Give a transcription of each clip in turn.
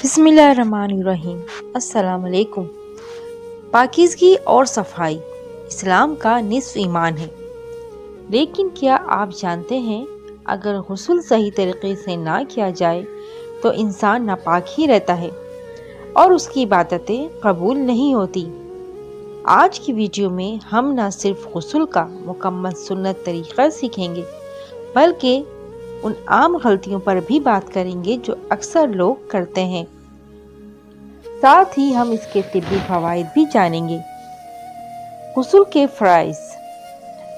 बिस्मिल्लाहिर्रहमानिर्रहीम। अस्सलाम वालेकुम। पाकीज़गी और सफाई इस्लाम का निस्फ ईमान है। लेकिन क्या आप जानते हैं, अगर गुस्ल सही तरीके से ना किया जाए तो इंसान नापाक ही रहता है और उसकी इबादतें कबूल नहीं होती। आज की वीडियो में हम न सिर्फ गुस्ल का मुकम्मल सुन्नत तरीक़ा सीखेंगे, बल्कि उन आम गलतियों पर भी बात करेंगे जो अक्सर लोग करते हैं। साथ ही हम इसके तिब्बी फ़वाइद भी जानेंगे। गुस्ल के फ़राइज़।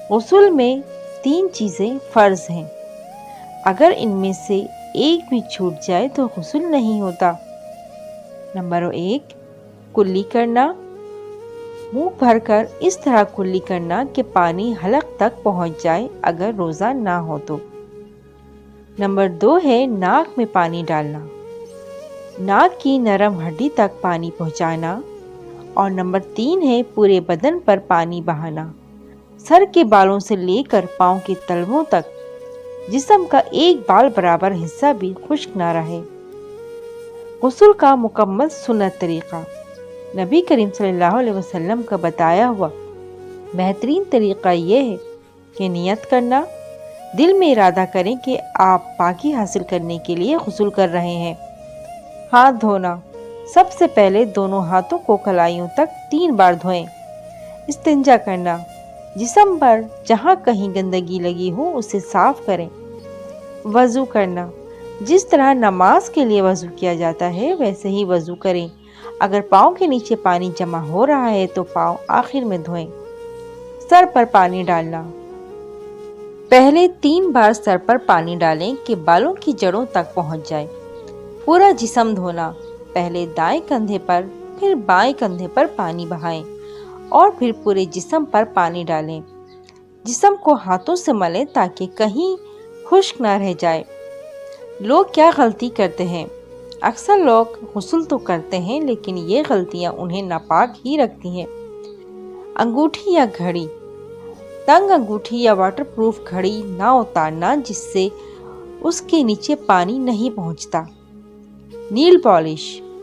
गुस्ल में 3 चीज़ें फ़र्ज़ हैं। अगर इनमें से एक भी छूट जाए तो गुस्ल नहीं होता। नंबर 1, कुल्ली करना। मुंह भरकर इस तरह कुल्ली करना कि पानी हलक तक पहुंच जाए अगर रोज़ा ना हो तो। नंबर 2 है नाक में पानी डालना, नाक की नरम हड्डी तक पानी पहुंचाना। और नंबर 3 है पूरे बदन पर पानी बहाना, सर के बालों से लेकर पाँव के तलवों तक, जिस्म का एक बाल बराबर हिस्सा भी खुश्क ना रहे। गुस्ल का मुकम्मल सुन्नत तरीक़ा। नबी करीम सल्लल्लाहु अलैहि वसल्लम का बताया हुआ बेहतरीन तरीक़ा यह है कि नियत करना, दिल में इरादा करें कि आप पाकी हासिल करने के लिए गुस्ल कर रहे हैं। हाथ धोना। सबसे पहले दोनों हाथों को कलाइयों तक 3 बार धोएं। इस्तिंजा करना। जिस्म पर जहाँ कहीं गंदगी लगी हो उसे साफ करें। वज़ू करना। जिस तरह नमाज के लिए वज़ू किया जाता है वैसे ही वज़ू करें। अगर पाँव के नीचे पानी जमा हो रहा है तो पाँव आखिर में धोएं। सर पर पानी डालना। पहले 3 बार सर पर पानी डालें कि बालों की जड़ों तक पहुंच जाए। पूरा जिस्म धोना। पहले दाएं कंधे पर फिर बाएं कंधे पर पानी बहाएं और फिर पूरे जिस्म पर पानी डालें। जिस्म को हाथों से मलें ताकि कहीं खुश्क ना रह जाए। लोग क्या गलती करते हैं? अक्सर लोग गुस्ल तो करते हैं लेकिन ये गलतियां उन्हें नापाक ही रखती हैं। अंगूठी या घड़ी। तंग अंगूठी या वाटरप्रूफ घड़ी ना उतारना जिससे उसके नीचे पानी नहीं पहुंचता। नील पॉलिश।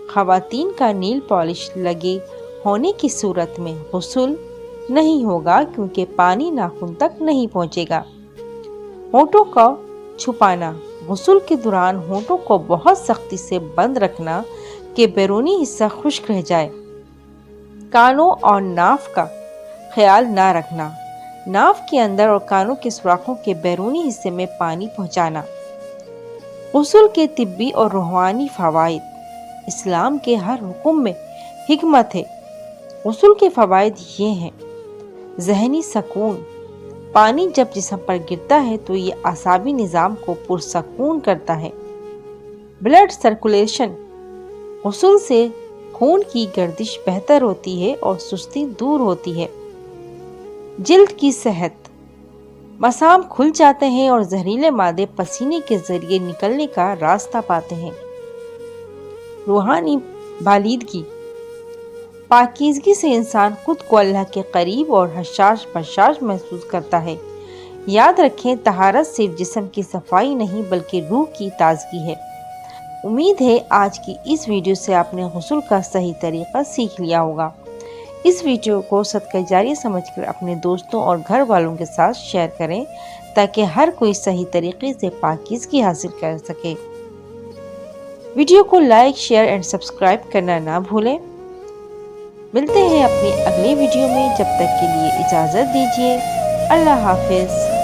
ख़वातीन का नील पॉलिश लगे होने की सूरत में गुस्ल नहीं होगा क्योंकि पानी नाखून तक नहीं पहुंचेगा। होंठों को छुपाना। गुस्ल के दौरान होंठों को बहुत सख्ती से बंद रखना कि बैरूनी हिस्सा खुश्क रह जाए। कानों और नाफ का ख्याल ना रखना। नाफ के अंदर और कानों के सुराखों के बैरूनी हिस्से में पानी पहुंचाना। गुस्ल के तिब्बी और रूहानी फ़वाइद। इस्लाम के हर हुक्म में हिकमत है। गुस्ल के फ़वाइद ये हैं। ज़हनी सकून। पानी जब जिस्म पर गिरता है तो ये आसाबी निज़ाम को पुरसकून करता है। Blood circulation. गुस्ल से खून की गर्दिश बेहतर होती है और सुस्ती दूर होती है। जिल्द की सेहत। मसाम खुल जाते हैं और जहरीले मादे पसीने के जरिए निकलने का रास्ता पाते हैं। रूहानी बालिदगी। पाकीज़गी से इंसान खुद को अल्लाह के करीब और हशाश बशाश महसूस करता है। याद रखें, तहारत सिर्फ जिस्म की सफाई नहीं बल्कि रूह की ताजगी है। उम्मीद है आज की इस वीडियो से आपने गुस्ल का सही तरीक़ा सीख लिया होगा। इस वीडियो को सदका जारिया समझकर अपने दोस्तों और घर वालों के साथ शेयर करें ताकि हर कोई सही तरीके से पाकीज़गी हासिल कर सके। वीडियो को लाइक, शेयर एंड सब्सक्राइब करना ना भूलें। मिलते हैं अपनी अगली वीडियो में, जब तक के लिए इजाज़त दीजिए। अल्लाह हाफिज़।